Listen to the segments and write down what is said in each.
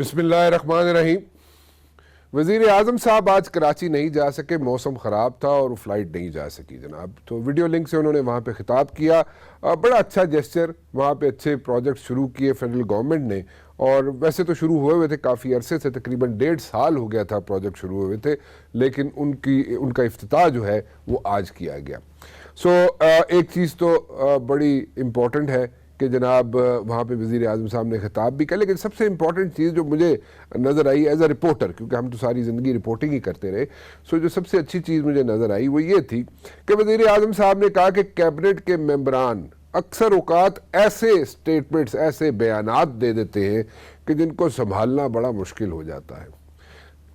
बिस्मिल्लाहिर्रहमानिर्रहीम। वज़ीर आज़म साहब आज कराची नहीं जा सके, मौसम ख़राब था और फ्लाइट नहीं जा सकी जनाब। तो वीडियो लिंक से उन्होंने वहाँ पे ख़िताब किया। बड़ा अच्छा जेस्चर, वहाँ पे अच्छे प्रोजेक्ट शुरू किए फेडरल गवर्नमेंट ने। और वैसे तो शुरू हुए थे काफ़ी अरसे से, तकरीबन 1.5 साल हो गया था प्रोजेक्ट शुरू हुए थे, लेकिन उनका इफ्तिताह जो है वो आज किया गया। एक चीज़ तो बड़ी इम्पोर्टेंट है कि जनाब वहाँ पे वज़ीर आज़म साहब ने खिताब भी किया, लेकिन सबसे इम्पॉर्टेंट चीज़ जो मुझे नज़र आई एज अ रिपोर्टर, क्योंकि हम तो सारी ज़िंदगी रिपोर्टिंग ही करते रहे, जो सबसे अच्छी चीज़ मुझे नज़र आई वो ये थी कि वज़ीर आज़म साहब ने कहा कि कैबिनेट के मेंबरान अक्सर औकात ऐसे स्टेटमेंट्स, ऐसे बयानात दे देते हैं कि जिनको संभालना बड़ा मुश्किल हो जाता है।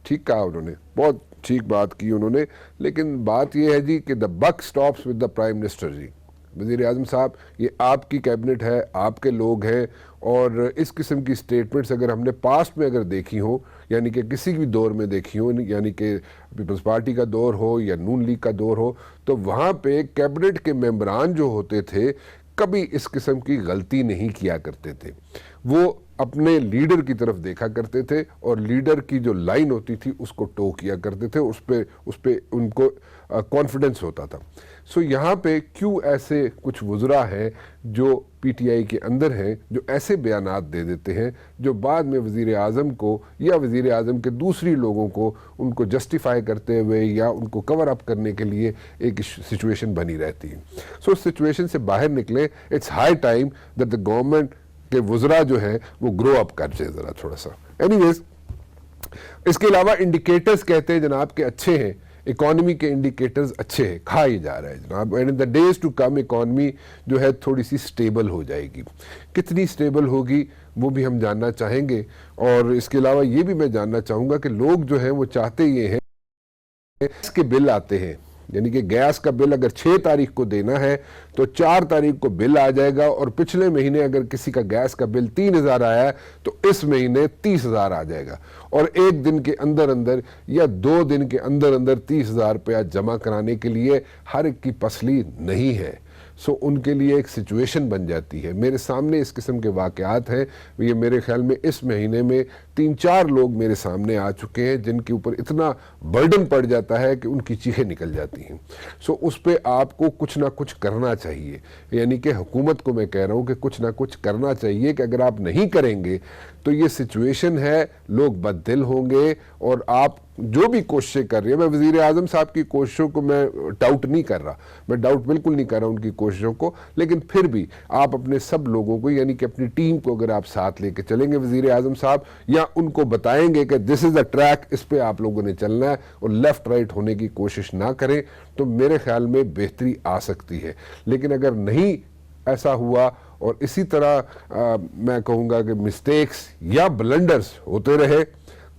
ठीक कहा उन्होंने, बहुत ठीक बात की उन्होंने, लेकिन बात यह है जी कि the buck stops with the prime minister. जी वज़ीर आज़म साहब, ये आपकी कैबिनेट है, आपके लोग हैं, और इस किस्म की स्टेटमेंट्स अगर हमने पास्ट में अगर देखी हो, यानी कि किसी भी दौर में देखी हो, यानी कि पीपल्स पार्टी का दौर हो या नून लीग का दौर हो, तो वहाँ पे कैबिनेट के मेंबरान जो होते थे कभी इस किस्म की गलती नहीं किया करते थे। वो अपने लीडर की तरफ देखा करते थे और लीडर की जो लाइन होती थी उसको टो किया करते थे, उस पे उनको कॉन्फिडेंस होता था। यहाँ पे क्यों ऐसे कुछ वज़रा हैं जो पीटीआई के अंदर हैं, जो ऐसे बयानात दे देते हैं जो बाद में वज़ीर आज़म को या वज़ीर आज़म के दूसरी लोगों को उनको जस्टिफाई करते हुए या उनको कवर अप करने के लिए एक सिचुएशन बनी रहती है। उस सिचुएशन से बाहर निकले। It's high time that the government के वज़रा जो है वो ग्रो अप कर जाए ज़रा थोड़ा सा। एनीवेज, इसके अलावा इंडिकेटर्स कहते हैं जनाब के अच्छे हैं, इकॉनमी के इंडिकेटर्स अच्छे हैं, खा ही जा रहा है जनाब। And in the days to come economy जो है थोड़ी सी स्टेबल हो जाएगी। कितनी स्टेबल होगी वो भी हम जानना चाहेंगे। और इसके अलावा ये भी मैं जानना चाहूँगा कि लोग जो हैं वो चाहते ये हैं, इसके बिल आते हैं, यानी कि गैस का बिल अगर 6 तारीख को देना है तो 4 तारीख को बिल आ जाएगा, और पिछले महीने अगर किसी का गैस का बिल 3,000 आया है तो इस महीने 30,000 आ जाएगा। और एक दिन के अंदर अंदर या 2 दिन के अंदर अंदर 30,000 रुपया जमा कराने के लिए हर एक की पसली नहीं है। उनके लिए एक सिचुएशन बन जाती है। मेरे सामने इस किस्म के वाक़यात हैं। ये मेरे ख्याल में इस महीने में 3-4 लोग मेरे सामने आ चुके हैं जिनके ऊपर इतना बर्डन पड़ जाता है कि उनकी चीखें निकल जाती हैं। उस पर आपको कुछ ना कुछ करना चाहिए, यानी कि हुकूमत को मैं कह रहा हूँ कि कुछ ना कुछ करना चाहिए, कि अगर आप नहीं करेंगे तो ये सिचुएशन है, लोग बददिल होंगे। और आप जो भी कोशिशें कर रही है, मैं वज़ीर आज़म साहब की कोशिशों को मैं डाउट नहीं कर रहा, मैं डाउट बिल्कुल नहीं कर रहा उनकी कोशिशों को, लेकिन फिर भी आप अपने सब लोगों को, यानी कि अपनी टीम को अगर आप साथ लेके चलेंगे वज़ीर आज़म साहब, या उनको बताएंगे कि दिस इज़ द ट्रैक, इस पे आप लोगों ने चलना है और लेफ्ट राइट होने की कोशिश ना करें, तो मेरे ख्याल में बेहतरी आ सकती है। लेकिन अगर नहीं ऐसा हुआ और इसी तरह मैं कहूँगा कि मिस्टेक्स या ब्लंडर्स होते रहे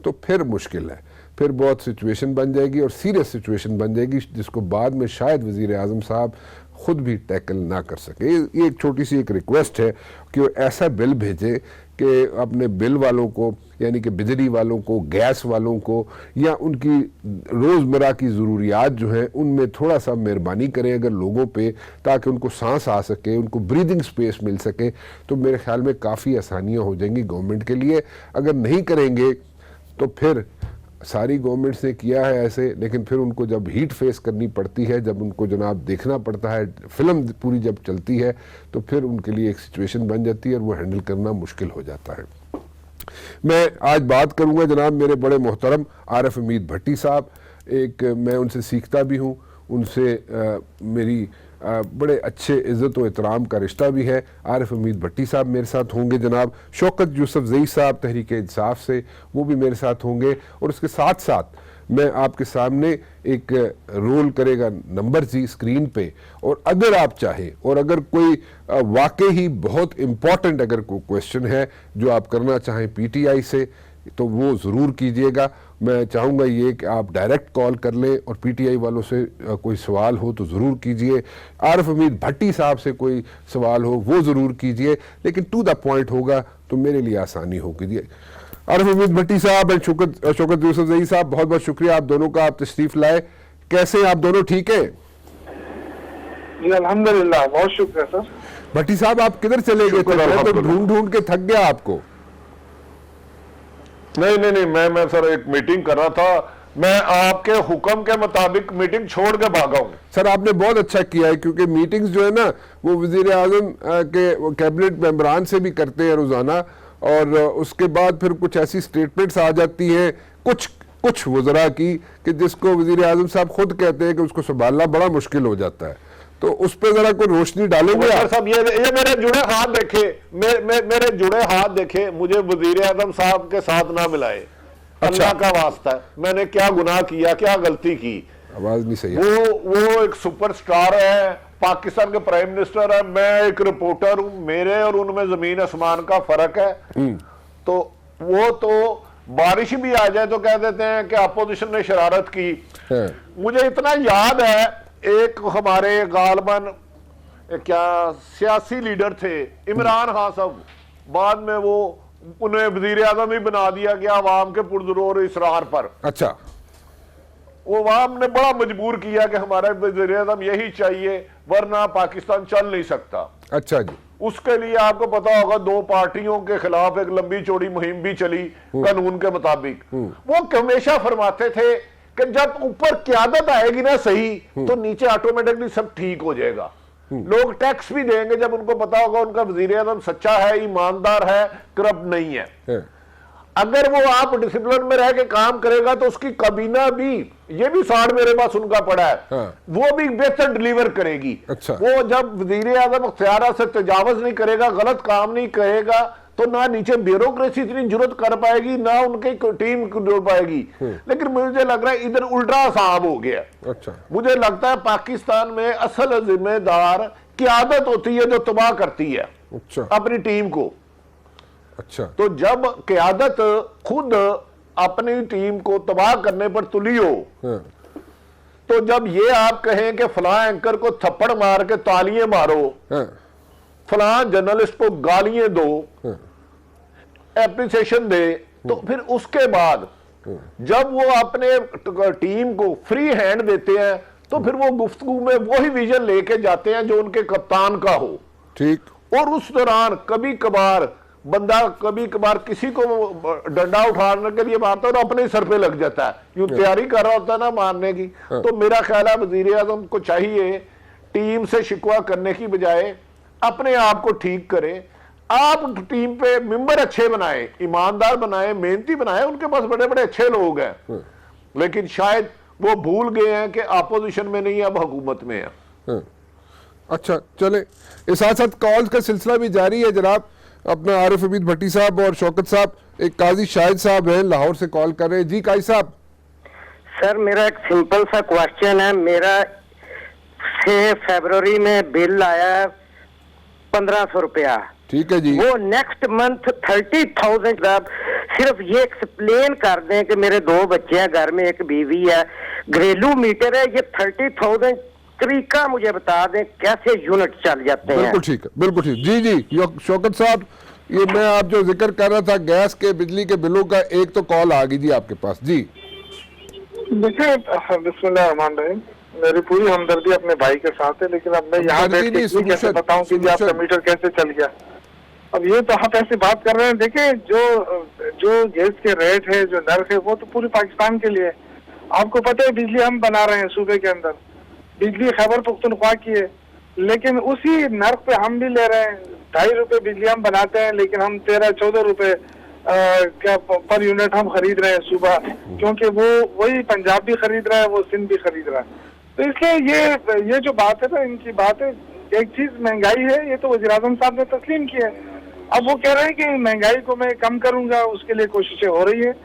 तो फिर मुश्किल है, फिर बहुत सिचुएशन बन जाएगी और सीरियस सिचुएशन बन जाएगी, जिसको बाद में शायद वज़ीर आज़म साहब खुद भी टैकल ना कर सके। ये एक छोटी सी एक रिक्वेस्ट है कि वो ऐसा बिल भेजे कि अपने बिल वालों को, यानी कि बिजली वालों को, गैस वालों को, या उनकी रोज़मर्रा की ज़रूरियात जो हैं उनमें थोड़ा सा मेहरबानी करें अगर लोगों पे, ताकि उनको सांस आ सके, उनको ब्रीदिंग स्पेस मिल सके, तो मेरे ख्याल में काफ़ी आसानियाँ हो जाएंगी गवर्नमेंट के लिए। अगर नहीं करेंगे तो फिर सारी गवर्नमेंट्स ने किया है ऐसे, लेकिन फिर उनको जब हीट फेस करनी पड़ती है, जब उनको जनाब देखना पड़ता है, फिल्म पूरी जब चलती है, तो फिर उनके लिए एक सिचुएशन बन जाती है और वो हैंडल करना मुश्किल हो जाता है। मैं आज बात करूंगा जनाब मेरे बड़े मोहतरम आरिफ हमीद भट्टी साहब। एक मैं उनसे सीखता भी हूँ, उनसे मेरी बड़े अच्छे इज़्ज़त व एहतराम का रिश्ता भी है। आरिफ हमीद भट्टी साहब मेरे साथ होंगे, जनाब शौकत यूसुफज़ई साहब तहरीक इंसाफ से, वो भी मेरे साथ होंगे। और उसके साथ साथ मैं आपके सामने एक रोल करेगा नंबर जी स्क्रीन पे, और अगर आप चाहें और अगर कोई वाकई ही बहुत इम्पॉर्टेंट अगर कोई क्वेश्चन है जो आप करना चाहें पीटीआई से, तो वो ज़रूर कीजिएगा। मैं चाहूँगा ये कि आप डायरेक्ट कॉल कर लें और पीटीआई वालों से कोई सवाल हो तो ज़रूर कीजिए। आरिफ हमीद भट्टी साहब से कोई सवाल हो वो ज़रूर कीजिए, लेकिन टू द पॉइंट होगा तो मेरे लिए आसानी होगी। आरिफ हमीद भट्टी साहब एंड शौकत यूसुफज़ई साहब, बहुत बहुत शुक्रिया आप दोनों का, आप तशरीफ़ लाए। कैसे आप दोनों, ठीक है? जी अल्हम्दुलिल्लाह, बहुत शुक्रिया सर। भट्टी साहब आप किधर चले गए थे? मैं तो ढूंढ ढूंढ के थक गया आपको। नहीं नहीं नहीं, मैं सर एक मीटिंग कर रहा था, मैं आपके हुक्म के मुताबिक मीटिंग छोड़ के भागा हूँ। सर आपने बहुत अच्छा किया है, क्योंकि मीटिंग्स जो है ना वो वजीर आजम के कैबिनेट मेंबरान से भी करते हैं रोजाना, और उसके बाद फिर कुछ ऐसी स्टेटमेंट्स आ जाती हैं कुछ वज़रा की कि जिसको वजीर आजम साहब खुद कहते हैं कि उसको संभालना बड़ा मुश्किल हो जाता है। तो उस पर जरा कोई रोशनी डालेंगे आप? साहब ये मेरे जुड़े हाथ देखे, मेरे जुड़े हाथ देखे, मुझे वजीर आजम साहब के साथ ना मिलाए। अच्छा। अल्लाह का वास्ता है, मैंने क्या गुनाह किया, क्या गलती की? आवाज नहीं सही है। वो एक सुपरस्टार है, पाकिस्तान के प्राइम मिनिस्टर है, मैं एक रिपोर्टर हूं, मेरे और उनमें जमीन आसमान का फर्क है। तो वो तो बारिश भी आ जाए तो कह देते हैं कि अपोजिशन ने शरारत की। मुझे इतना याद है, एक हमारे गालबन क्या सियासी लीडर थे इमरान खान साहब, बाद में वो उन्हें वजीर आजम ही बना दिया गया अवाम के पुरजोर इसरार पर। अच्छा। वो अवाम ने बड़ा मजबूर किया कि हमारा वजीर आजम यही चाहिए वरना पाकिस्तान चल नहीं सकता। अच्छा जी। उसके लिए आपको पता होगा 2 पार्टियों के खिलाफ एक लंबी चौड़ी मुहिम भी चली कानून के मुताबिक। वो हमेशा फरमाते थे कि जब ऊपर क़यादत आएगी ना सही तो नीचे ऑटोमेटिकली सब ठीक हो जाएगा। लोग टैक्स भी देंगे जब उनको पता होगा उनका वजीर आजम सच्चा है, ईमानदार है, करप्ट नहीं है। अगर वो आप डिसिप्लिन में रह के काम करेगा तो उसकी काबीना भी, ये भी साड़ मेरे पास उनका पड़ा है, वो भी बेहतर डिलीवर करेगी। अच्छा। वो जब वजीर आजम अख्तियार से तजावज नहीं करेगा, गलत काम नहीं करेगा, तो ना नीचे ब्यूरोक्रेसी इतनी जरूरत कर पाएगी, ना उनकी टीम कर पाएगी। लेकिन मुझे लग रहा है इधर उल्टा साहब हो गया। अच्छा। मुझे लगता है पाकिस्तान में असल जिम्मेदार क़यादत होती है जो तबाह करती है। अच्छा। अपनी टीम को। अच्छा। तो जब क़यादत खुद अपनी टीम को तबाह करने पर तुली हो, तो जब ये आप कहें कि फलां एंकर को थप्पड़ मार के तालियां मारो, फलां जर्नलिस्ट को गालियां दो, एप्रिसिएशन दे, तो फिर उसके बाद जब वो अपने टीम को फ्री हैंड देते हैं तो फिर वो गुफ्तगू में वही विजन लेके जाते हैं जो उनके कप्तान का हो। ठीक। और उस दौरान कभी कभार बंदा किसी को डंडा उठाने के लिए मारता है और अपने सर पे लग जाता है, यूं तैयारी कर रहा होता है ना मारने की। तो मेरा ख्याल है वजीर आजम को चाहिए टीम से शिकवा करने की बजाय अपने आप को ठीक करे। आप टीम पे मेंबर अच्छे बनाए, ईमानदार बनाए, मेहनती बनाए, उनके पास बड़े बड़े अच्छे लोग हैं, लेकिन शायद वो भूल गए हैं कि अपोजिशन में नहीं, अब हुकूमत में है। अच्छा, चले इस साथ साथ कॉल्स का सिलसिला भी जारी है जनाब। अपना आरिफ हमीद भट्टी साहब और शौकत साहब, एक काजी शाहिद साहब हैं लाहौर से कॉल कर रहे हैं। जी काजी साहब। सर मेरा एक सिंपल सा क्वेश्चन है। मेरा 6 फरवरी में बिल आया 1500 रुपया। ठीक है जी। वो नेक्स्ट मंथ 30,000। आप सिर्फ ये एक्सप्लेन कर दें कि मेरे 2 बच्चे हैं, घर में एक बीवी है, घरेलू मीटर है, ये 30,000 तरीका मुझे बता दें कैसे यूनिट चल जाते हैं। बिल्कुल ठीक है, बिल्कुल ठीक। जी जी शौकत साहब, ये मैं आप जो जिक्र कर रहा था गैस के बिजली के बिलों का, एक तो कॉल आ गई जी आपके पास। जी देखिए, बिस्मिल्लाहिर्रहमानिर्रहीम, मेरी पूरी हमदर्दी अपने भाई के साथ है, लेकिन अब मैं यहाँ बैठ के कैसे बताऊं कि आपका मीटर कैसे चल गया। अब ये तो आप ऐसे बात कर रहे हैं। देखिए, जो गैस के रेट है, जो नर्क है, वो तो पूरे पाकिस्तान के लिए है। आपको पता है बिजली हम बना रहे हैं सूबे के अंदर, बिजली खैबर पख्तूनख्वा की है, लेकिन उसी नर्क पे हम भी ले रहे हैं। 2.5 रुपए बिजली हम बनाते हैं, लेकिन हम 13-14 रुपए पर यूनिट हम खरीद रहे हैं सुबह, क्योंकि वो वही पंजाब भी खरीद रहा है, वो सिंध भी खरीद रहा है। तो इसलिए ये जो बात है ना, इनकी बात है, एक चीज महंगाई है, ये तो वज़ीर आज़म साहब ने तस्लीम की है। अब वो कह रहे हैं कि महंगाई को मैं कम करूंगा, उसके लिए कोशिशें हो रही है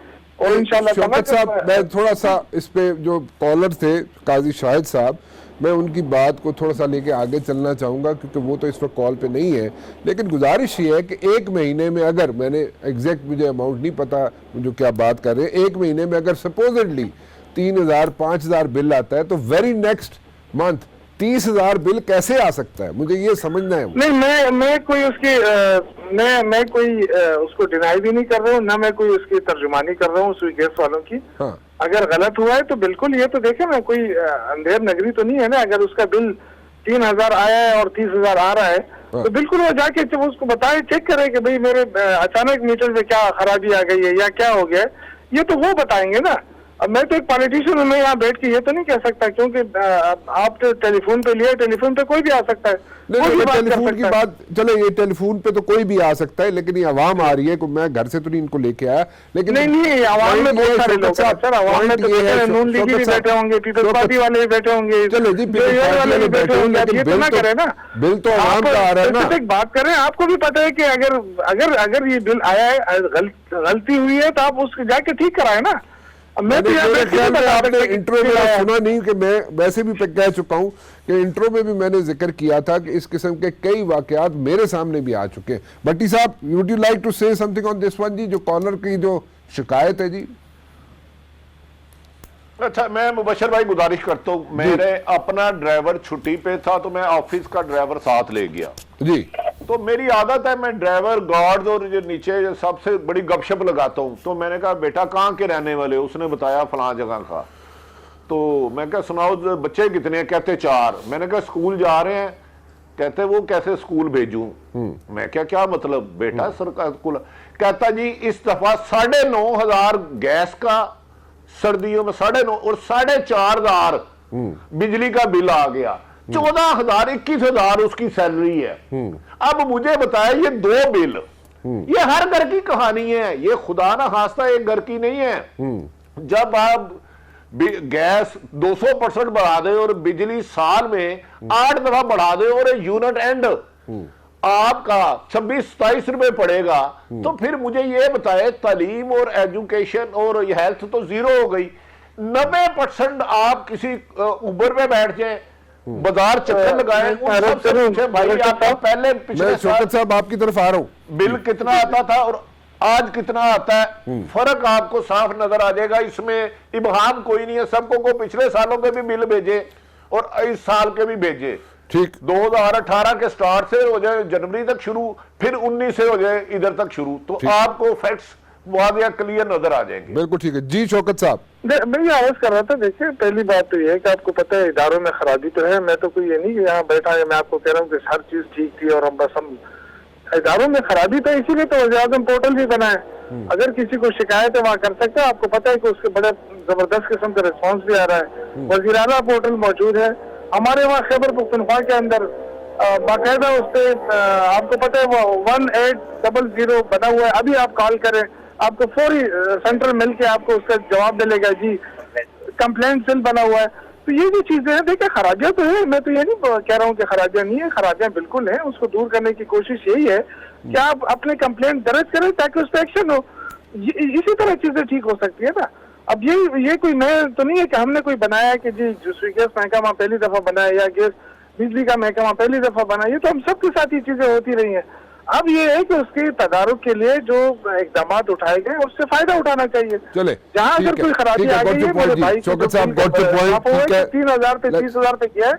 और इंशाल्लाह। शौकत साहब, मैं थोड़ा सा इस पे जो कॉलर थे काजी शाहिद साहब, मैं उनकी बात को थोड़ा सा लेके आगे चलना चाहूँगा, क्योंकि वो तो इस वक्त कॉल पे नहीं है। लेकिन गुजारिश ये है कि 1 महीने में, अगर मैंने एग्जैक्ट मुझे अमाउंट नहीं पता जो क्या बात कर रहे हैं, 1 महीने में अगर सपोजिडली 3,000-5,000 बिल आता है, तो वेरी नेक्स्ट मंथ 30,000 बिल कैसे आ सकता है, मुझे ये समझना है। नहीं, मैं कोई उसकी मैं कोई उसको डिनाई भी नहीं कर रहा हूँ, ना मैं कोई उसकी तर्जुमानी कर रहा हूँ सुई गैस वालों की। हाँ। अगर गलत हुआ है तो बिल्कुल, ये तो देखे ना, कोई अंधेर नगरी तो नहीं है ना। अगर उसका बिल 3,000 आया है और 30,000 आ रहा है, तो बिल्कुल वो जाके जब उसको बताए, चेक करे कि भाई मेरे अचानक मीटर पे क्या खराबी आ गई है या क्या हो गया है, ये तो वो बताएंगे ना। अब मैं तो एक पॉलिटिशियन हूँ, मैं यहाँ बैठ के ये तो नहीं कह सकता, क्योंकि आप तो टेलीफोन पे लिया, टेलीफोन पे कोई भी आ सकता है, कोई भी बात कर टेलीफोन की सकता है। बात, चलो ये टेलीफोन पे तो कोई भी आ सकता है, लेकिन ये आवाम आ रही है, मैं घर से तो नहीं इनको लेके आया, लेकिन नहीं आवाम में बहुत सारे लोग हैं सर, आवाम में तो नून लीगी भी बैठे होंगे, पीपल्स पार्टी वाले भी बैठे होंगे, चलो जी वाले भी बैठे होंगे, ये तो ना करे ना, बिल तो आवाम का आ रहा है ना। एक बात करें, आपको भी पता है कि अगर ये बिल आया है, गलती हुई है तो आप उसको जाके ठीक कराए ना। मैं तो मेरे ख्याल में आपने इंट्रो में सुना नहीं कि मैं वैसे भी कह चुका हूं कि इंट्रो में भी मैंने जिक्र किया था कि इस किस्म के कई वाकयात मेरे सामने भी आ चुके हैं। भट्टी साहब, would you like to say something on this one जी, जो कॉलर की जो शिकायत है जी? अच्छा, मैं मुबशर भाई गुजारिश करता हूँ, मेरे अपना ड्राइवर छुट्टी पे था तो मैं ऑफिस का ड्राइवर साथ ले गया जी। तो मेरी आदत है, मैं ड्राइवर गार्ड और जो नीचे सबसे बड़ी गपशप लगाता हूँ। तो मैंने कहा बेटा कहाँ के रहने वाले? उसने बताया फलां जगह का। तो मैं क्या सुनाओ बच्चे कितने हैं? कहते 4। मैंने कहा स्कूल जा रहे हैं? कहते वो कैसे स्कूल भेजूं? मैं क्या मतलब बेटा सरकार स्कूल? कहता जी इस दफा 9,500 गैस का सर्दियों में 9,500 और 4,500 बिजली का बिल आ गया। 14,000 21,000 उसकी सैलरी है। अब मुझे बताया ये 2 बिल, ये हर घर की कहानी है, ये खुदा ना खास्ता एक घर की नहीं है। जब आप गैस 200% बढ़ा दे और बिजली साल में 8 दफा बढ़ा दे और यूनिट एंड आपका 26-27 रुपए पड़ेगा, तो फिर मुझे ये बताए तालीम और एजुकेशन और हेल्थ तो 0 हो गई। 90% आप किसी उबर पे बैठ जाए, बाजार चक्कर लगाए, भाई आपका पहले पिछले साल साहब आपकी तरफ आ रहा हूं, बिल कितना आता था और आज कितना आता है, फर्क आपको साफ नजर आ जाएगा। इसमें इबहाम कोई नहीं है। सबको को पिछले सालों के भी बिल भेजे और इस साल के भी भेजे। ठीक, 2018 के स्टार्ट से हो जाए जनवरी तक शुरू, फिर 19 से हो जाए इधर तक शुरू, तो आपको फैक्ट्स वादिया क्लियर नजर आ जाएंगे। बिल्कुल ठीक है जी। शौकत साहब, मैं ये आवाज कर रहा था, देखिए पहली बात तो ये है कि आपको पता है इदारों में खराबी तो है। मैं तो कोई ये नहीं कि यहाँ बैठा है मैं आपको कह रहा हूँ कि हर चीज ठीक थी और हम बस हम इदारों में खराबी तो इसीलिए तो वज़ीर-ए-आज़म पोर्टल भी बना है। अगर किसी को शिकायत है वहाँ कर सकते हैं। आपको पता है कि उसके बड़े जबरदस्त किस्म का रिस्पॉन्स भी आ रहा है। वज़ीर आला पोर्टल मौजूद है हमारे वहाँ खैबर पख्तूनख्वा के अंदर, बाकायदा उस पर आपको पता है वो 1800 बना हुआ है। अभी आप कॉल करें आपको फौरी सेंटर मिल के आपको उसका जवाब मिलेगा जी, कंप्लेंट सेल बना हुआ है। तो ये जो चीजें हैं, देखिए खराबियां तो है, मैं तो ये नहीं कह रहा हूँ कि खराबियां नहीं है, खराबियां बिल्कुल है। उसको दूर करने की कोशिश यही है कि आप अपने कंप्लेंट दर्ज करें ताकि उस पर एक्शन हो। इसी तरह चीजें ठीक हो सकती है ना। अब ये कोई नया तो नहीं है कि हमने कोई बनाया कि जी गैस महकमा पहली दफा बनाया या गैस बिजली का महकमा पहली दफा बना। ये तो हम सबके साथ ये चीजें होती रही हैं। अब ये है कि उसके तदारुक के लिए जो इकदाम उठाए गए उससे फायदा उठाना चाहिए। चले जहाँ अगर कोई खराबी आ गई है, मेरे भाई 3,000 पे 30,000 पे किया है,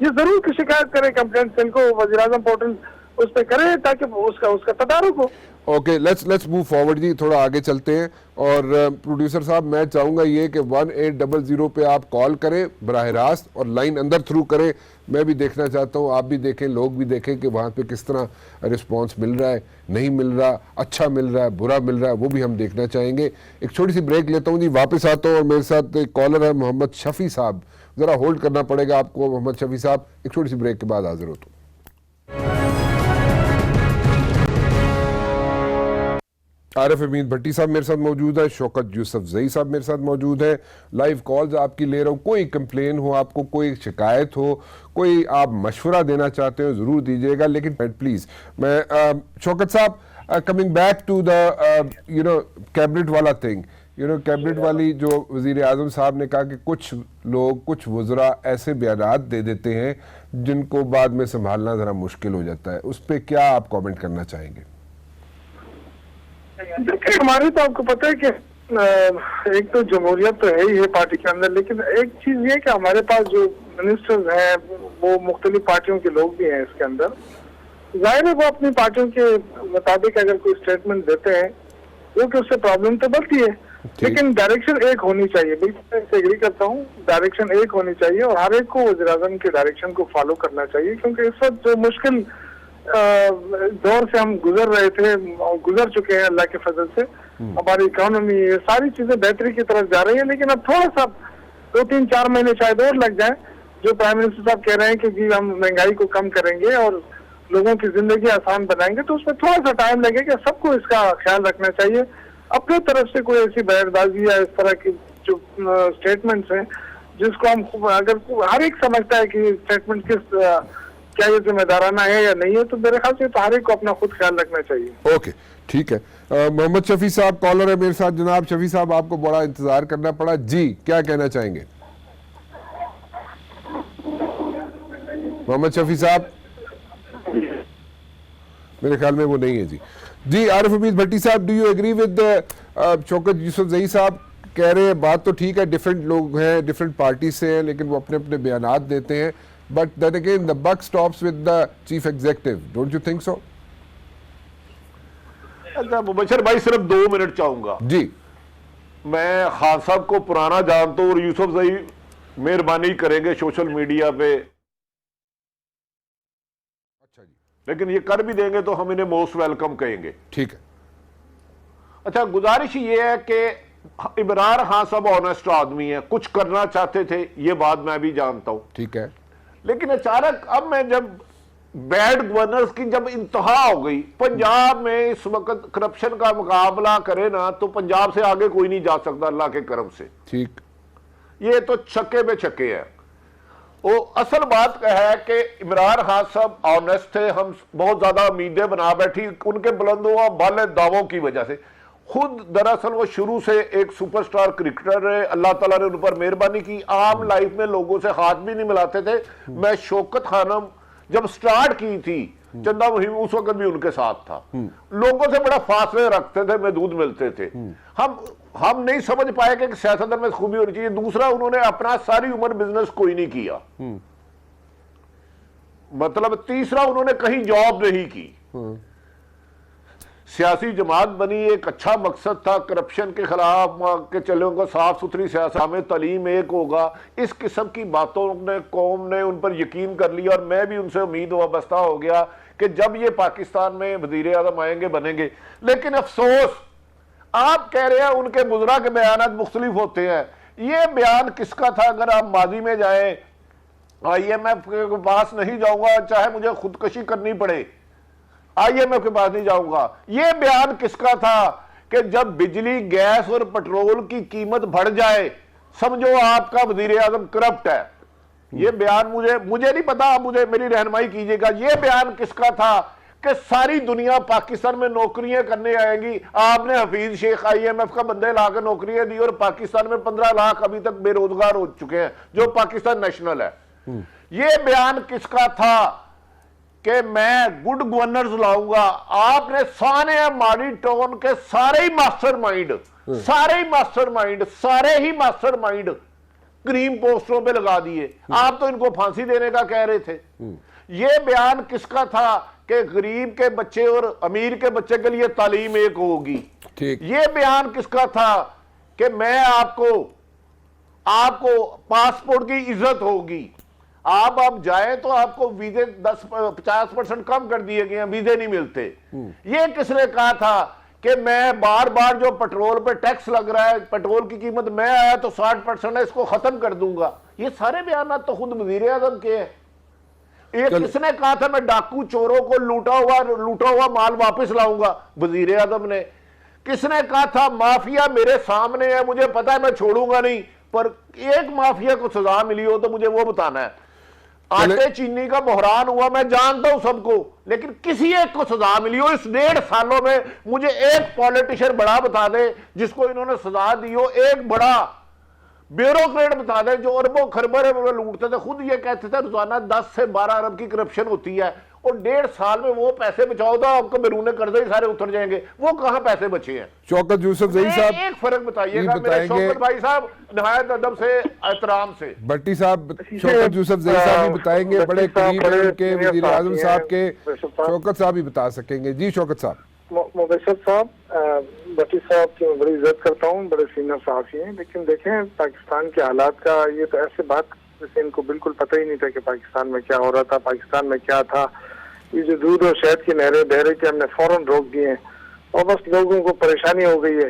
ये जरूर की शिकायत करें कंप्लेंट सेल को, वज़ीर-ए-आज़म पोर्टल उस पर करें ताकि उसका तदारुक हो। ओके, लेट्स मूव फॉरवर्ड जी, थोड़ा आगे चलते हैं। और प्रोड्यूसर साहब मैं चाहूंगा ये कि 1800 पे आप कॉल करें बराह रास्त और लाइन अंदर थ्रू करें। मैं भी देखना चाहता हूँ, आप भी देखें, लोग भी देखें कि वहाँ पे किस तरह रिस्पांस मिल रहा है, नहीं मिल रहा, अच्छा मिल रहा है, बुरा मिल रहा है, वो भी हम देखना चाहेंगे। एक छोटी सी ब्रेक लेता हूँ जी, वापस आता हूँ और मेरे साथ एक कॉलर है मोहम्मद शफी साहब। ज़रा होल्ड करना पड़ेगा आपको मोहम्मद शफी साहब, एक छोटी सी ब्रेक के बाद हाजिर होता हूँ। आरिफ अमीन भट्टी साहब मेरे साथ मौजूद है, शौकत यूसुफजई साहब मेरे साथ मौजूद है। लाइव कॉल्स आपकी ले रहा हूँ। कोई कंप्लेन हो, आपको कोई शिकायत हो, कोई आप मशवरा देना चाहते हो ज़रूर दीजिएगा। लेकिन प्लीज़ मैं Shaukat sahab coming back to the cabinet वाला थिंग, कैबिनेट वाली जो वज़ीर-ए-आज़म साहब ने कहा कि कुछ लोग, कुछ वज़रा ऐसे बयानात दे देते हैं जिनको बाद में संभालना ज़रा मुश्किल हो जाता है, उस पर क्या आप कॉमेंट करना चाहेंगे? देखिए हमारी तो आपको पता है कि एक तो जमहूरियत तो है ही है पार्टी के अंदर, लेकिन एक चीज ये कि हमारे पास जो मिनिस्टर्स हैं वो मुख्तलिफ पार्टियों के लोग भी हैं इसके अंदर। जाहिर है वो अपनी पार्टियों के मुताबिक अगर कोई स्टेटमेंट देते हैं क्योंकि उससे प्रॉब्लम तो बढ़ती है। लेकिन डायरेक्शन एक होनी चाहिए, बिल्कुल मैं एग्री करता हूँ, डायरेक्शन एक होनी चाहिए और हर एक को वज़ीर-ए-आज़म के डायरेक्शन को फॉलो करना चाहिए, क्योंकि इस वक्त जो मुश्किल दौर से हम गुजर रहे थे और गुजर चुके हैं अल्लाह के फजल से, हमारी इकोनॉमी ये सारी चीजें बेहतरी की तरफ जा रही है, लेकिन अब थोड़ा सा 2-3-4 महीने शायद और लग जाए। जो प्राइम मिनिस्टर साहब कह रहे हैं कि जी हम महंगाई को कम करेंगे और लोगों की जिंदगी आसान बनाएंगे, तो उसमें थोड़ा सा टाइम लगेगा, सबको इसका ख्याल रखना चाहिए। अपनी तरफ से कोई ऐसी बयानबाजी या इस तरह की जो स्टेटमेंट्स हैं जिसको हम अगर हर एक समझता है कि स्टेटमेंट क्या ये जिम्मेदाराना है या नहीं है, तो मेरे ख्याल से तो हर एक को अपना खुद ख्याल रखना चाहिए। ओके, ठीक है। मोहम्मद शफी साहब कॉलर है मेरे साथ। जनाब शफी साहब, आपको बड़ा इंतजार करना पड़ा जी, क्या कहना चाहेंगे? मोहम्मद शफी साहब, मेरे ख्याल में वो नहीं है जी। जी Arif Hamid Bhatti sahab, do you agree with Shaukat Yousafzai sahab? कह रहे हैं बात तो ठीक है, डिफरेंट लोग हैं, डिफरेंट पार्टी से हैं, लेकिन वो अपने अपने बयानात देते हैं, but then again the buck stops with the chief executive, don't you think so? अच्छा मुबशर भाई, सिर्फ 2 मिनट चाहूंगा जी। मैं खान साहब को पुराना जानता हूँ और यूसुफजई मेहरबानी करेंगे सोशल मीडिया पे, अच्छा जी, लेकिन ये कर भी देंगे तो हम इन्हें मोस्ट वेलकम कहेंगे। ठीक है। अच्छा, गुजारिश ये है कि इमरान खान साहब ऑनेस्ट आदमी है, कुछ करना चाहते थे, ये बात मैं भी जानता हूं, ठीक है, लेकिन अचानक अब मैं जब बैड गवर्नर्स की जब इंतहा हो गई, पंजाब में इस वक्त करप्शन का मुकाबला करे ना तो पंजाब से आगे कोई नहीं जा सकता अल्लाह के करम से। ठीक, ये तो छक्के पे छक्के है। वो असल बात है कि इमरान खान साहब ऑनेस्ट थे, हम बहुत ज्यादा उम्मीदें बना बैठी उनके बुलंद हुआ वाले दावों की वजह से। खुद दरअसल वो शुरू से एक सुपरस्टार क्रिकेटर रहे, अल्लाह ताला ने उन पर मेहरबानी की, आम लाइफ में लोगों से हाथ भी नहीं मिलाते थे। मैं शौकत खानम जब स्टार्ट की थी चंदा मुहिम, उस वक्त भी उनके साथ था, लोगों से बड़ा फासले रखते थे, महदूद मिलते थे। हम नहीं समझ पाए कि सियासत में खूबी होनी चाहिए। दूसरा, उन्होंने अपना सारी उम्र बिजनेस कोई नहीं किया, मतलब तीसरा, उन्होंने कहीं जॉब नहीं की, सियासी जमात बनी, एक अच्छा मकसद था करप्शन के खिलाफ के चलोगा, साफ सुथरी सियासत में तालीम एक होगा, इस किस्म की बातों ने कौम ने उन पर यकीन कर लिया और मैं भी उनसे उम्मीद वाबस्ता हो गया कि जब ये पाकिस्तान में वज़ीर-ए-आज़म आएंगे बनेंगे। लेकिन अफसोस, आप कह रहे हैं उनके बुज़ुर्ग के बयान मुख्तलिफ होते हैं, ये बयान किसका था? अगर आप माजी में जाए, IMF के पास नहीं जाऊंगा चाहे मुझे खुदकशी करनी पड़े, IMF के पास नहीं जाऊंगा, ये बयान किसका था कि जब बिजली, गैस और पेट्रोल की कीमत बढ़ जाए समझो आपका वज़ीर-ए-आज़म करप्ट है। ये बयान मुझे नहीं पता, मुझे मेरी रहनुमाई कीजिएगा, ये बयान किसका था कि सारी दुनिया पाकिस्तान में नौकरियां करने आएगी? आपने हफीज शेख IMF का बंदे लाकर नौकरियां दी और पाकिस्तान में 15 लाख अभी तक बेरोजगार हो चुके हैं जो पाकिस्तान नेशनल है। ये बयान किसका था कि मैं गुड गवर्नर्स लाऊंगा? आपने साने मॉनिटोन के सारे ही मास्टरमाइंड क्रीम पोस्टरों पे लगा दिए। आप तो इनको फांसी देने का कह रहे थे। ये बयान किसका था कि गरीब के बच्चे और अमीर के बच्चे के लिए तालीम एक होगी? ये बयान किसका था कि मैं आपको पासपोर्ट की इज्जत होगी? आप अब जाए तो आपको वीजे 50% कम कर दिए गए हैं, वीजे नहीं मिलते। ये किसने कहा था कि मैं बार बार जो पेट्रोल पे टैक्स लग रहा है, पेट्रोल की कीमत मैं आया तो 60% है, इसको खत्म कर दूंगा? ये सारे बयान तो खुद वज़ीर-ए-आज़म के हैं। एक किसने कहा था मैं डाकू चोरों को लूटा हुआ माल वापस लाऊंगा? वज़ीर-ए-आज़म ने। किसने कहा था माफिया मेरे सामने है, मुझे पता है मैं छोड़ूंगा नहीं, पर एक माफिया को सजा मिली हो तो मुझे वो बताना है। आटे चीनी का बहरान हुआ, मैं जानता हूं सबको, लेकिन किसी एक को सजा मिली हो इस 1.5 सालों में? मुझे एक पॉलिटिशियन बड़ा बता दे जिसको इन्होंने सजा दी हो, एक बड़ा ब्यूरोक्रेट बता दे जो अरबों खरबों लूटते थे, खुद ये कहते थे रोजाना 10 से 12 अरब की करप्शन होती है, और 1.5 साल में वो पैसे बचाओ तो आपको बेरूने कर्जे ही सारे उतर जाएंगे। वो कहां पैसे बचे हैं? शौकत यूसुफजई साहब एक फर्क बताइएगा मेरे शौकत भाई साहब, निहायत अदब से एहतराम से। भट्टी साहब, शौकत यूसुफजई साहब भी बताएंगे, बड़े करीब हैं उनके वज़ीर-ए-आज़म साहब के, शौकत साहब भी बता सकेंगे। जी शौकत साहब। मुबशर साहब, भट्टी साहब की मैं बड़ी इज्जत करता हूँ, बड़े सीनियर सहाफ़ी हैं, लेकिन देखें पाकिस्तान के हालात का ये तो ऐसे बात जैसे इनको बिल्कुल पता ही नहीं था कि पाकिस्तान में क्या हो रहा था, पाकिस्तान में क्या था। ये जो दूध और शहद की नहरें बह रही थी हमने फौरन रोक दिए हैं और बस लोगों को परेशानी हो गई है।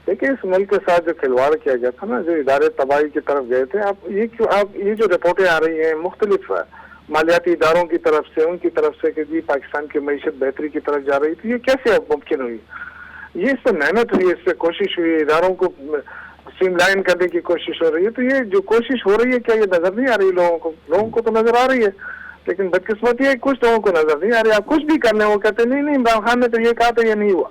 देखिए इस मुल्क के साथ जो खिलवाड़ किया गया था ना, जो इदारे तबाही की तरफ गए थे, आप ये जो रिपोर्टें आ रही हैं मुख्तलिफ मालियाती इदारों की तरफ से, उनकी तरफ से कि जी पाकिस्तान की मईशत बेहतरी की तरफ जा रही थी, ये कैसे अब मुमकिन हुई? ये इस पर मेहनत हुई, इस पर कोशिश हुई, इदारों को स्ट्रीमलाइन करने की कोशिश हो रही है। तो ये जो कोशिश हो रही है क्या ये नजर नहीं आ रही लोगों को? लोगों को तो नजर आ रही है, लेकिन बदकिस्मती है कुछ लोगों को नजर नहीं आ रही। आप कुछ भी करने वो कहते नहीं नहीं इमरान खान ने तो ये कहा था, ये नहीं हुआ।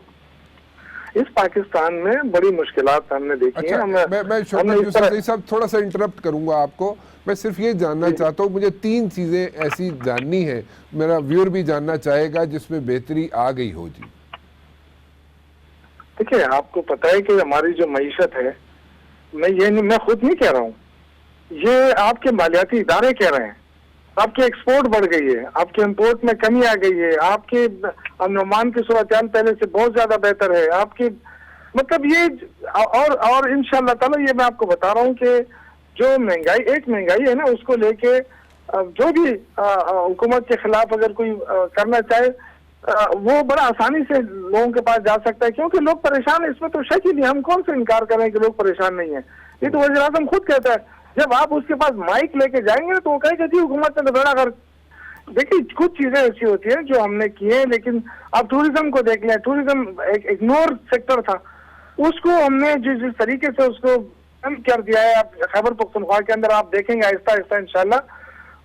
इस पाकिस्तान में बड़ी मुश्किलात हमने देखी हैं। मैं शौकत यूसुफ साहब थोड़ा सा इंटरप्ट करूंगा आपको। मैं सिर्फ ये जानना चाहता हूँ, मुझे 3 चीजें ऐसी जाननी है, मेरा व्यूअर भी जानना चाहेगा जिसमें बेहतरी आ गई हो। जी देखिए आपको पता है कि हमारी जो मईशत है, मैं खुद नहीं कह रहा हूँ, ये आपके मालियाती इदारे कह रहे हैं। आपकी एक्सपोर्ट बढ़ गई है, आपके इंपोर्ट में कमी आ गई है, आपके अमन की सूरत पहले से बहुत ज्यादा बेहतर है आपकी, मतलब ये और इंशाअल्लाह ताला ये मैं आपको बता रहा हूँ कि जो महंगाई है ना, उसको लेके जो भी हुकूमत के खिलाफ अगर कोई करना चाहे वो बड़ा आसानी से लोगों के पास जा सकता है, क्योंकि लोग परेशान है, इसमें तो शक ही नहीं। हम कौन से इनकार करें कि लोग परेशान नहीं है? ये तो वज़ीर आज़म खुद कहता है। जब आप उसके पास माइक लेके जाएंगे तो वो कहेगा जी हुकूमत ने तो बड़ा कर। देखिए कुछ चीजें ऐसी होती है जो हमने की है, लेकिन आप टूरिज्म को देख लें, टूरिज्म एक इग्नोर सेक्टर था, उसको हमने जिस तरीके से उसको बंद कर दिया है। आप खैबर पख्तूनख्वा के अंदर आप देखेंगे आहिस्ता आहिस्ता इंशाल्लाह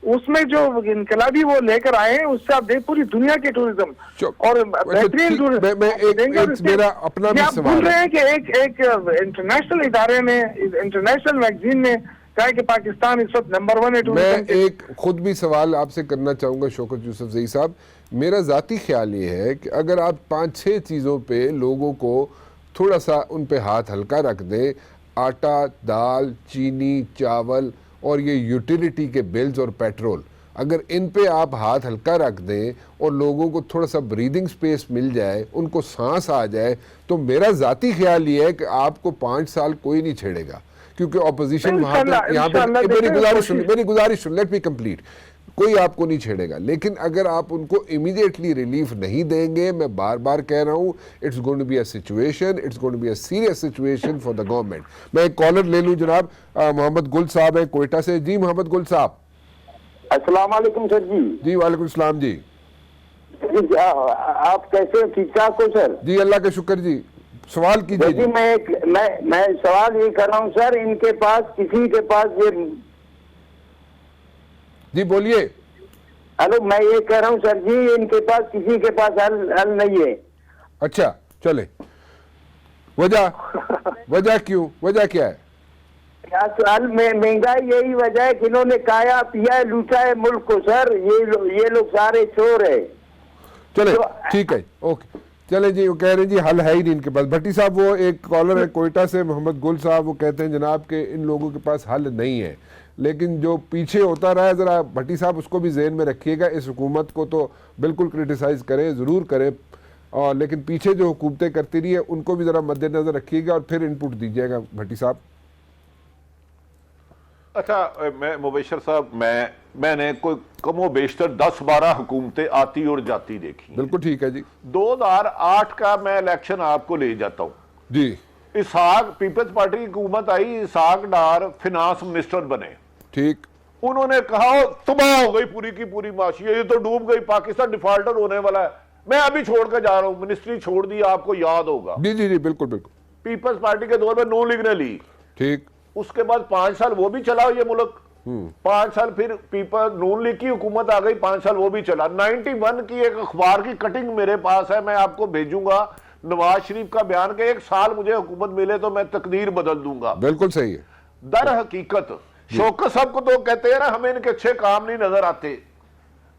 उसमें जो इनकलाबी वो लेकर आए हैं, उससे आप देख पूरी दुनिया के टूरिज्म और बेहतरीन टूरिज्म। मेरा अपना भी सवाल भूल रहे हैं कि एक इंटरनेशनल इदारे ने, इंटरनेशनल मैगजीन ने कहा कि पाकिस्तान इस वक्त नंबर 1 है टूरिज्म। मैं एक खुद भी सवाल आपसे करना चाहूंगा शौकत यूसुफजई साहब। मेरा जाती ख्याल ये है कि अगर आप 5-6 चीज़ों पे लोगों को थोड़ा सा उन पे हाथ हल्का रख दें, आटा, दाल, चीनी, चावल और ये यूटिलिटी के बिल्स और पेट्रोल, अगर इन पे आप हाथ हल्का रख दें और लोगों को थोड़ा सा ब्रीदिंग स्पेस मिल जाए, उनको सांस आ जाए, तो मेरा जाती ख्याल ये है कि आपको 5 साल कोई नहीं छेड़ेगा, क्योंकि ऑपोजिशन वहां पे, यहाँ पे मेरी गुजारिश सुन, लेट मी कंप्लीट, कोई आपको नहीं छेड़ेगा। लेकिन अगर आप उनको इमीडिएटली रिलीफ नहीं देंगे, मैं बार बार कह रहा हूँ, it's going to be a situation, it's going to be a serious situation for the government. मैं एक कॉलर ले लूँ जनाब, मोहम्मद गुल साहब है कोयटा से। जी मोहम्मद गुल साहब। अस्सलाम वालेकुम सर जी। जी वालेकुम सलाम जी। आप कैसे, ठीक ठाक हो सर? जी अल्लाह का शुक्र जी, सवाल कीजिए जी। मैं सवाल ये कर रहा हूँ सर, इनके पास किसी के पास ये, जी बोलिए। हेलो, मैं ये कह रहा हूँ सर जी, इनके पास किसी के पास हल नहीं है। अच्छा चले, वजह क्यों, वजह क्या है? हल में महंगाई यही वजह है कि इन्होंने खाया पिया लूटा है मुल्क को सर। ये लोग सारे चोर है। चले ठीक है, ओके चले जी। वो कह रहे हैं जी हल है ही नहीं इनके पास। भट्टी साहब, वो एक कॉलर है कोयटा से मोहम्मद गुल साहब, वो कहते हैं जनाब के इन लोगों के पास हल नहीं है, लेकिन जो पीछे होता रहा है, ज़रा भट्टी साहब उसको भी जहन में रखिएगा। इस हुकूमत को तो बिल्कुल क्रिटिसाइज़ करें, ज़रूर करें, और लेकिन पीछे जो हुकूमतें करती रही है उनको भी ज़रा मद्देनज़र रखिएगा और फिर इनपुट दीजिएगा भट्टी साहब। अच्छा, मैं मुबशर साहब, मैंने कोई कमो बेशतर 10-12 हुकूमतें आती और जाती देखी। बिल्कुल ठीक है जी। 2008 का मैं इलेक्शन आपको ले जाता हूँ जी। इसाक, पीपल्स पार्टी की हुकूमत आई, इसाक डार फिनांस मिनिस्टर बने। ठीक। उन्होंने कहा तबाह हो गई पूरी की पूरी माशी, ये तो डूब गई, पाकिस्तान डिफॉल्टर होने वाला है, मैं अभी छोड़ कर जा रहा हूँ। मिनिस्ट्री छोड़ दी, आपको याद होगा। जी जी जी बिल्कुल बिल्कुल। पीपल्स पार्टी के दौर में नून लीग ने ली। ठीक। उसके बाद 5 साल वो भी चला ये मुल्क, 5 साल फिर पीपल नून लीग की हुकूमत आ गई, 5 साल वो भी चला। 91 की एक अखबार की कटिंग मेरे पास है, मैं आपको भेजूंगा, नवाज शरीफ का बयान के 1 साल मुझे हुकूमत मिले तो मैं तकदीर बदल दूंगा। बिल्कुल सही है। दर हकीकत शौकत साहब को तो कहते हैं ना हमें इनके अच्छे काम नहीं नजर आते,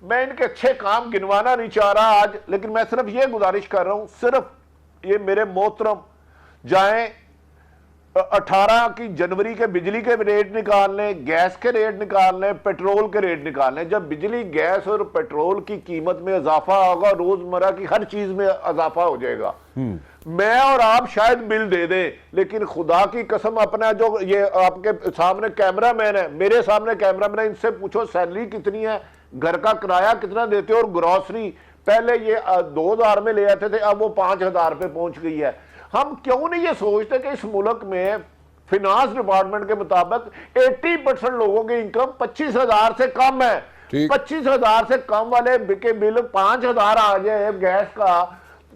मैं इनके अच्छे काम गिनवाना नहीं चाह रहा आज, लेकिन मैं सिर्फ ये गुजारिश कर रहा हूं, सिर्फ ये मेरे मोहतरम जाएं 18 की जनवरी के बिजली के रेट निकाल लें, गैस के रेट निकाल लें, पेट्रोल के रेट निकाल लें। जब बिजली, गैस और पेट्रोल की कीमत में इजाफा होगा, रोजमर्रा की हर चीज में इजाफा हो जाएगा। मैं और आप शायद बिल दे दें, लेकिन खुदा की कसम अपना जो ये आपके सामने कैमरामैन है, मेरे सामने कैमरामैन है, इनसे पूछो सैलरी कितनी है, घर का किराया कितना देते हो, और ग्रॉसरी पहले ये 2000 में ले आते थे, अब वो 5000 पे पहुंच गई है। हम क्यों नहीं ये सोचते कि इस मुल्क में फिनांस डिपार्टमेंट के मुताबिक 80% लोगों की इनकम 25,000 से कम है। 25,000 से कम वाले के बिल 5,000 आ जाए, गैस का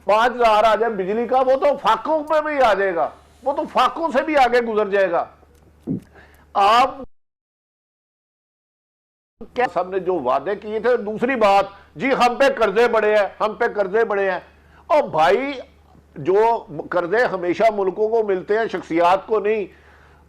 5,000 आ जाए, बिजली का, वो तो फाकों पे भी आ जाएगा, वो तो फाकों से भी आगे गुजर जाएगा। आप क्या सबने जो वादे किए थे। दूसरी बात जी, हम पे कर्जे बड़े हैं, हम पे कर्जे बड़े हैं। और भाई जो कर्जे हमेशा मुल्कों को मिलते हैं, शख्सियात को नहीं।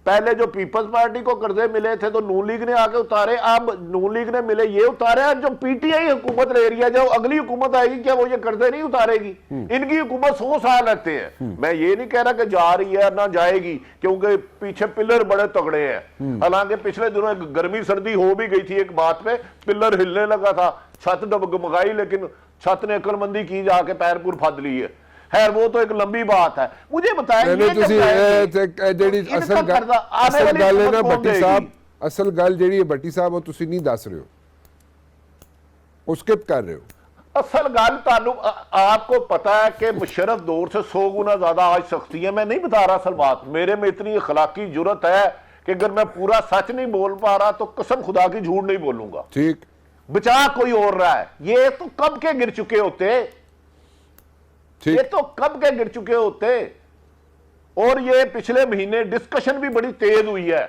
पहले जो पीपल्स पार्टी को कर्जे मिले थे तो नून लीग ने आके उतारे, अब नून लीग ने मिले ये उतारे। जो पीटीआई हुकूमत ले रही है, जो अगली हुकूमत आएगी, क्या वो ये कर्जे नहीं उतारेगी? इनकी हुकूमत 100 साल रहते हैं। मैं ये नहीं कह रहा कि जा रही है ना जाएगी, क्योंकि पीछे पिलर बड़े तगड़े हैं। हालांकि पिछले दिनों गर्मी सर्दी हो भी गई थी, एक बात पे पिलर हिलने लगा था, छत डगमगाई, लेकिन छत ने अकलमंदी की, जाके पैरपुर फद ली है। खैर वो तो एक लंबी बात है। मुझे बताएं असल गल जी भट्टी साहब वो तुसी नहीं दस रहे हो, वो स्किप कर रहे हो। असल गल आपको पता है कि मुशर्रफ दौर से 100 गुना ज्यादा आज सख्ती है। मैं नहीं बता रहा असल बात, मेरे में इतनी अखलाकी जुर्रत है कि अगर मैं पूरा सच नहीं बोल पा रहा तो कसम खुदा की झूठ नहीं बोलूंगा। ठीक, बचा कोई और रहा है। ये तो कब के गिर चुके होते, ये तो कब के गिर चुके होते। और ये पिछले महीने डिस्कशन भी बड़ी तेज हुई है।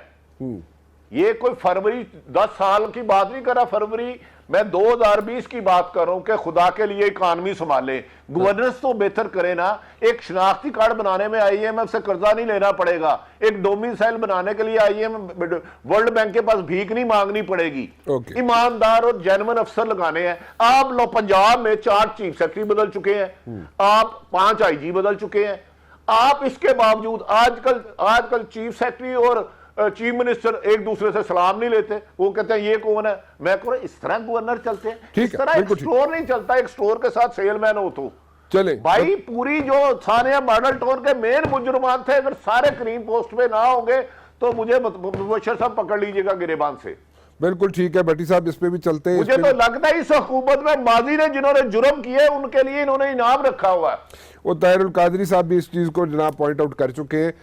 ये कोई फरवरी 10 साल की बात नहीं कर रहा, फरवरी मैं 2020 की बात कर रहा हूं कि खुदा के लिए इकानमी संभाले, गवर्नेंस तो बेहतर करे ना। एक शनाख्ती कार्ड बनाने में आईएमएफ से कर्जा नहीं लेना पड़ेगा, एक डोमिसाइल बनाने के लिए आईएमएफ वर्ल्ड बैंक के पास भीख नहीं मांगनी पड़ेगी। ईमानदार और जेन्युइन अफसर लगाने हैं। आप लो पंजाब में 4 चीफ सेक्रेटरी बदल चुके हैं, आप 5 आईजी बदल चुके हैं। आप इसके बावजूद आजकल चीफ सेक्रेटरी और चीफ मिनिस्टर एक दूसरे से सलाम नहीं लेते। वो कहते हैं ये कौन है, मैं कह रहा इस तरह गवर्नर चलते हैं, इस तरह एक स्टोर नहीं चलता। एक स्टोर के साथ सेलमैन हो तो चले भाई। पूरी जो सानिया मॉडल टाउन के मेन मुजरमान थे, अगर सारे क्रीम पोस्ट पे ना होंगे तो मुझे मुबशर साहब पकड़ लीजिएगा गिरेबान से। बिल्कुल ठीक है भट्टी साहब, इस पे भी चलते हैं। मुझे तो लगता है इस हुकूमत में माजी ने जिन्होंने जुर्म किए उनके लिए इन्होंने इनाम रखा हुआ है। वो ताहिरुल कादरी साहब भी इस चीज़ को जनाब पॉइंट आउट कर चुके हैं,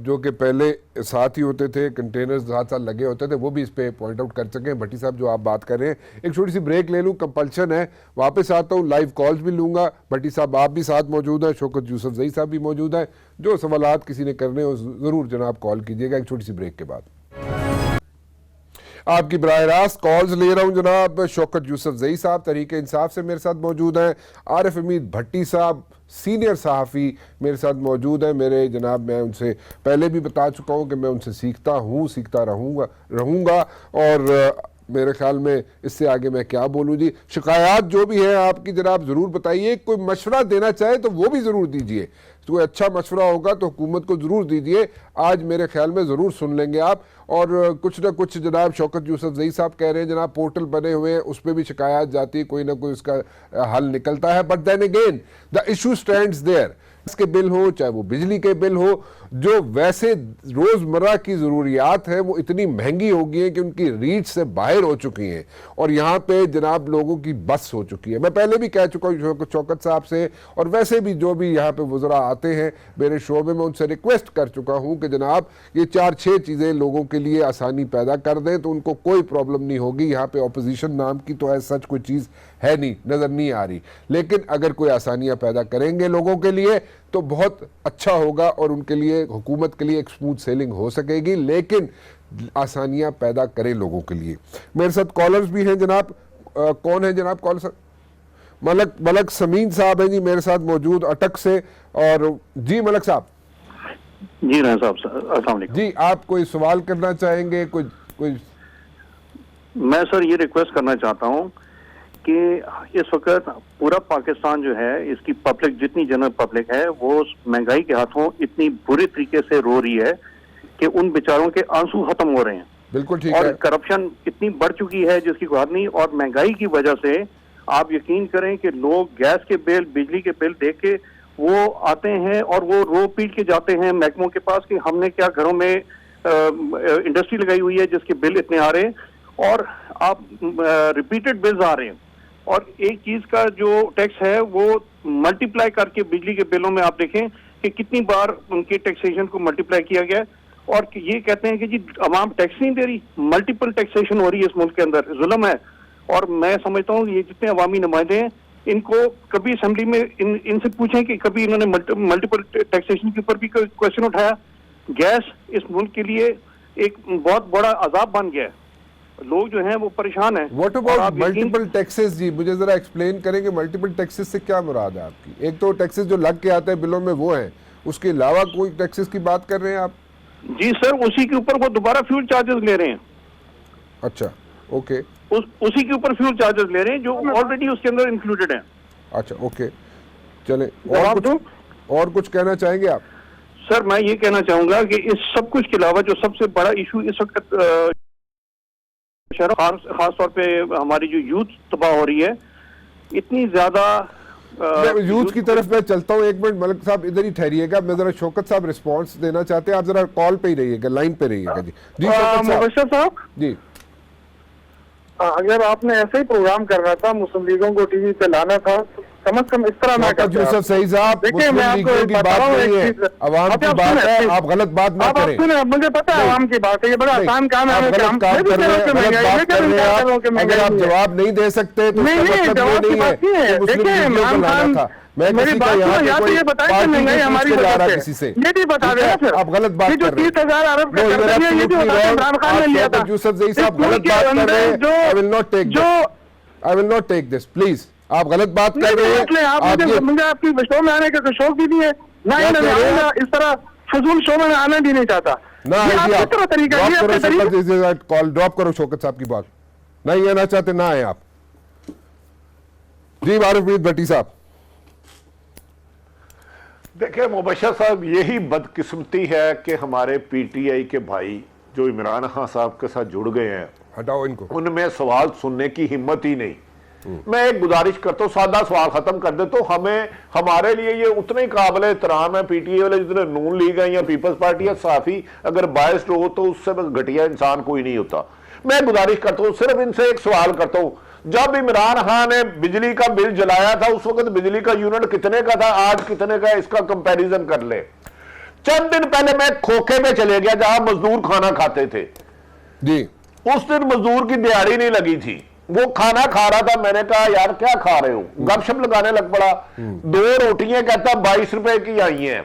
जो कि पहले साथ ही होते थे, कंटेनर्स साथ साथ लगे होते थे, वो भी इस पे पॉइंट आउट कर चुके हैं। भट्टी साहब जो आप बात कर रहे हैं, एक छोटी सी ब्रेक ले लूँ, कंपल्शन है, वापस आता हूँ, लाइव कॉल्स भी लूँगा। भट्टी साहब आप भी साथ मौजूद हैं, शौकत यूसुफजई साहब भी मौजूद हैं। जो सवालात किसी ने करने हो ज़रूर जनाब कॉल कीजिएगा एक छोटी सी ब्रेक के बाद। आपकी बराह रास्त कॉल्स ले रहा हूं जनाब। शौकत यूसुफजई साहब तहरीक इंसाफ से मेरे साथ मौजूद हैं। आरिफ हमीद भट्टी साहब सीनियर सहाफ़ी मेरे साथ मौजूद हैं। मेरे जनाब मैं उनसे पहले भी बता चुका हूं कि मैं उनसे सीखता हूं, सीखता रहूँगा और मेरे ख्याल में इससे आगे मैं क्या बोलूँ जी। शिकायत जो भी है आपकी जनाब ज़रूर बताइए। कोई मशवरा देना चाहे तो वो भी ज़रूर दीजिए, तो कोई अच्छा मशवरा होगा तो हुकूमत को ज़रूर दीजिए। आज मेरे ख्याल में ज़रूर सुन लेंगे आप। और कुछ ना कुछ जनाब शौकत यूसुफजई साहब कह रहे हैं जनाब पोर्टल बने हुए हैं, उस पर भी शिकायत जाती है, कोई ना कोई उसका हल निकलता है। But then again the issue stands there. के बिल हो चाहे वो बिजली के बिल हो, जो वैसे रोजमर्रा की जरूरियात है वो इतनी महंगी हो गई है कि उनकी रीच से बाहर हो चुकी हैं और यहाँ पे जनाब लोगों की बस हो चुकी है। मैं पहले भी कह चुका हूँ शौकत साहब से, और वैसे भी जो भी यहाँ पे वज़रा आते हैं मेरे शो में, मैं उनसे रिक्वेस्ट कर चुका हूँ कि जनाब ये 4-6 चीज़ें लोगों के लिए आसानी पैदा कर दें तो उनको कोई प्रॉब्लम नहीं होगी। यहाँ पे अपोजिशन नाम की तो सच कोई चीज़ है नहीं, नज़र नहीं आ रही, लेकिन अगर कोई आसानियाँ पैदा करेंगे लोगों के लिए तो बहुत अच्छा होगा और उनके लिए, हुकूमत के लिए एक स्मूथ सेलिंग हो सकेगी। लेकिन आसानियां पैदा करें लोगों के लिए। मेरे साथ कॉलर्स भी हैं जनाब। कौन है जनाब कॉलर सर? मलक समीन साहब हैं जी मेरे साथ मौजूद अटक से। और जी मलक साहब। जी राय साहब, अस्सलाम वालेकुम जी, आप कोई सवाल करना चाहेंगे? कोई मैं सर ये रिक्वेस्ट करना चाहता हूँ कि इस वक्त पूरा पाकिस्तान जो है, इसकी पब्लिक जितनी जनरल पब्लिक है वो महंगाई के हाथों इतनी बुरी तरीके से रो रही है कि उन बेचारों के आंसू खत्म हो रहे हैं। बिल्कुल ठीक और है। करप्शन इतनी बढ़ चुकी है जिसकी कोई हद नहीं, और महंगाई की वजह से आप यकीन करें कि लोग गैस के बिल, बिजली के बिल देख के वो आते हैं और वो रो पीट के जाते हैं महकमों के पास कि हमने क्या घरों में इंडस्ट्री लगाई हुई है जिसके बिल इतने आ रहे हैं, और आप रिपीटेड बिल्स आ रहे हैं। और एक चीज का जो टैक्स है वो मल्टीप्लाई करके बिजली के बिलों में आप देखें कि कितनी बार उनके टैक्सेशन को मल्टीप्लाई किया गया है, और ये कहते हैं कि जी अवाम टैक्स नहीं दे रही। मल्टीपल टैक्सेशन हो रही है इस मुल्क के अंदर, जुल्म है। और मैं समझता हूँ ये जितने अवामी नुमाइंदे हैं इनको कभी असेंबली में इनसे पूछें कि कभी इन्होंने मल्टीपल टैक्सेशन के ऊपर भी कोई क्वेश्चन उठाया। गैस इस मुल्क के लिए एक बहुत बड़ा अजाब बन गया है, लोग जो हैं वो परेशान हैं। व्हाट अबाउट मल्टीपल टैक्सेस जी, मुझे जरा एक्सप्लेन करेंगे मल्टीपल टैक्सेस से क्या मुराद है आपकी? एक तो टैक्सेस जो लग के आते हैं बिलों में वो हैं, उसके अलावा कोई टैक्सेस की बात कर रहे हैं आप? जी सर, उसी के ऊपर वो दोबारा फ्यूल चार्जेस ले रहे हैं। अच्छा, ओके। उसी के ऊपर फ्यूल चार्जेस ले रहे हैं जो ऑलरेडी उसके अंदर इंक्लूडेड हैं। अच्छा, ओके, चले। और कुछ कहना चाहेंगे आप? सर मैं ये कहना चाहूंगा कि इस सब कुछ के अलावा जो सबसे बड़ा इशू इस वक्त खास तौर पे हमारी जो यूथ तबाह हो रही है, इतनी ज्यादा यूथ की तरफ मैं चलता हूँ। एक मिनट मलिक साहब इधर ही ठहरिएगा, मैं जरा शौकत साहब रिस्पांस देना चाहते हैं, आप जरा कॉल पे ही रहिएगा, लाइन पे रहिएगा। जी जी मुबश्शिर साहब जी, अगर आपने ऐसे ही प्रोग्राम करना था, मुस्लिम लीगों को टीवी पे लाना था, तो कम से कम इस तरह ना करते। यूसुफ सही साहब, देखिए मैं आपको की बात नहीं है, अवाम की बात है, आप गलत बात ना करें। मुझे पता है अवाम की बात है, ये बड़ा आसान काम है। अगर आप जवाब नहीं दे सकते तो मेरी बात या तो ये बताइए कि महंगाई हमारी वजह किसी से, ये भी बता देना सर। आप गलत बात कर रहे हैं। 30,000 अरब का कर्ज है, ये भी बताइए इमरान खान ने लिया था। यूसुफ सही साहब गलत बात कर रहे हैं। I will not take this, please. आप गलत बात कर रहे हैं। मुझे आपकी शो में आने का शौक भी नहीं है, ना इस तरह फजूल शो में आना भी नहीं चाहता। कॉल ड्रॉप करो शौकत साहब की बात, नहीं आना चाहते ना आए आप। जी वारिफ भट्टी साहब। देखिए मुबश्शिर साहब, यही बदकिस्मती है कि हमारे पीटीआई के भाई जो इमरान खान साहब के साथ जुड़ गए हैं, हटाओ इनको, उनमें सवाल सुनने की हिम्मत ही नहीं। मैं एक गुजारिश करता हूँ, सादा सवाल खत्म कर दे तो हमें, हमारे लिए ये उतने ही काबिल एहतराम है पीटीआई वाले जितने नून लीग है या पीपल्स पार्टी है। साफी अगर बायस्ड हो तो उससे घटिया इंसान कोई नहीं होता। मैं गुजारिश करता हूँ, सिर्फ इनसे एक सवाल करता हूँ, जब इमरान खान ने बिजली का बिल जलाया था उस वक्त बिजली का यूनिट कितने का था, आज कितने का, इसका कंपैरिजन कर ले। चंद दिन पहले मैं खोखे में चले गया जहां मजदूर खाना खाते थे जी, उस दिन मजदूर की दिहाड़ी नहीं लगी थी, वो खाना खा रहा था। मैंने कहा यार क्या खा रहे हो, गपशप लगाने लग पड़ा। 2 रोटियां कहता 22 रुपए की आई हैं,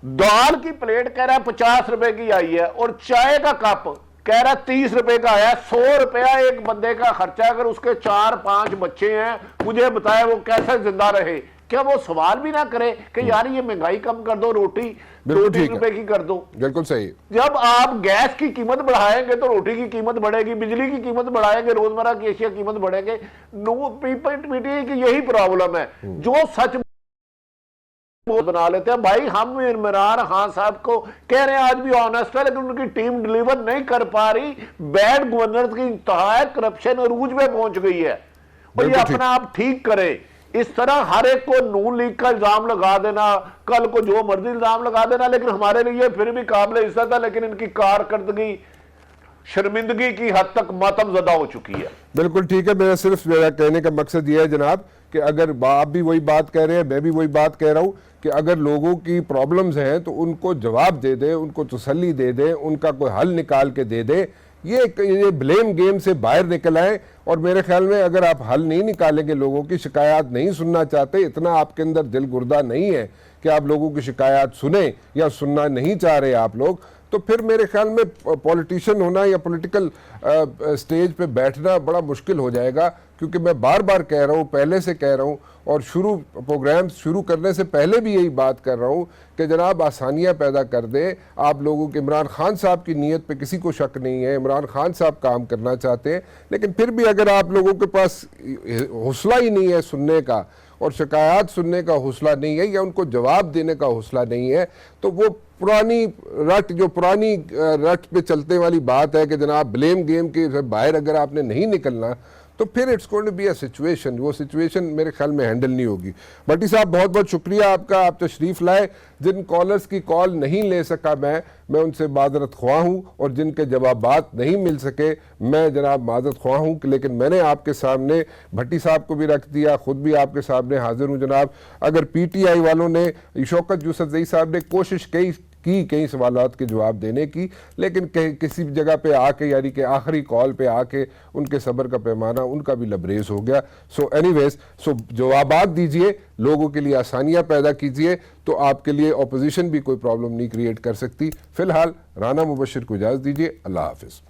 दाल की प्लेट कह रहा है 50 रुपए की आई है, और चाय का कप कह रहा 30 रुपए का आया। 100 रुपया एक बंदे का खर्चा, अगर उसके 4-5 बच्चे हैं, मुझे बताए वो कैसे जिंदा रहे। क्या वो सवाल भी ना करे कि यार ये महंगाई कम कर दो, रोटी 2-3 रुपए की कर दो? बिल्कुल सही। जब आप गैस की कीमत बढ़ाएंगे तो रोटी की कीमत बढ़ेगी, बिजली की कीमत बढ़ाएंगे, रोजमर्रा की एशिया कीमत बढ़ेंगे। नो पीपल की यही प्रॉब्लम है, जो सच बना लेते हैं। भाई हम इमरान खान साहब को कह रहे हैं आज भी ऑनेस्ट है, लेकिन उनकी टीम डिलीवर नहीं कर पा रही। बैड गवर्नेंस की इंतहा है, करप्शन अरूज में पहुंच गई है, और ये अपना आप ठीक करे। इस तरह हर एक को नून लीग का इल्जाम लगा देना, कल को जो मर्जी इल्जाम लगा देना, लेकिन हमारे लिए फिर भी काबिल इज्जत है। लेकिन इनकी कारकर्दगी शर्मिंदगी की हद तक मातमज़दा हो चुकी है। बिल्कुल ठीक है। मेरा सिर्फ मेरा कहने का मकसद यह है जनाब कि अगर आप भी वही बात कह रहे हैं, मैं भी वही बात कह रहा हूं कि अगर लोगों की प्रॉब्लम्स हैं तो उनको जवाब दे दे, उनको तसल्ली दे दे, उनका कोई हल निकाल के दे दे। ये ब्लेम गेम से बाहर निकल आए। और मेरे ख्याल में अगर आप हल नहीं निकालेंगे, लोगों की शिकायत नहीं सुनना चाहते, इतना आपके अंदर दिल गुर्दा नहीं है कि आप लोगों की शिकायत सुने या सुनना नहीं चाह रहे आप लोग, तो फिर मेरे ख्याल में पॉलिटिशियन होना या पॉलिटिकल स्टेज पे बैठना बड़ा मुश्किल हो जाएगा। क्योंकि मैं बार बार कह रहा हूँ, पहले से कह रहा हूँ, और प्रोग्राम शुरू करने से पहले भी यही बात कर रहा हूँ कि जनाब आसानियाँ पैदा कर दे आप लोगों के। इमरान खान साहब की नीयत पे किसी को शक नहीं है, इमरान खान साहब काम करना चाहते हैं, लेकिन फिर भी अगर आप लोगों के पास हौसला ही नहीं है सुनने का और शिकायत सुनने का हौसला नहीं है या उनको जवाब देने का हौसला नहीं है, तो वो पुरानी रट पे चलते वाली बात है कि जनाब ब्लेम गेम के बाहर अगर आपने नहीं निकलना तो फिर it's going to be a situation, वो सिचुएशन मेरे ख्याल में हैंडल नहीं होगी। भट्टी साहब बहुत बहुत शुक्रिया आपका, आप तशरीफ लाए। जिन कॉलर्स की कॉल नहीं ले सका मैं उनसे माजरत ख्वाह हूँ, और जिनके जवाबात नहीं मिल सके मैं जनाब माजरत ख्वाह हूँ, लेकिन मैंने आपके सामने भट्टी साहब को भी रख दिया, खुद भी आपके सामने हाजिर हूँ जनाब। अगर PTI वालों ने, शौकत यूसुफजई साहब ने कोशिश की कई सवालात के जवाब देने की, लेकिन किसी जगह पे आके यानी कि आखिरी कॉल पे आके उनके सब्र का पैमाना उनका भी लबरेज हो गया। सो एनीवेज, जवाबात दीजिए, लोगों के लिए आसानियां पैदा कीजिए, तो आपके लिए ऑपोजिशन भी कोई प्रॉब्लम नहीं क्रिएट कर सकती। फिलहाल राना मुबशिर को इजाज़त दीजिए, अल्लाह हाफिज़।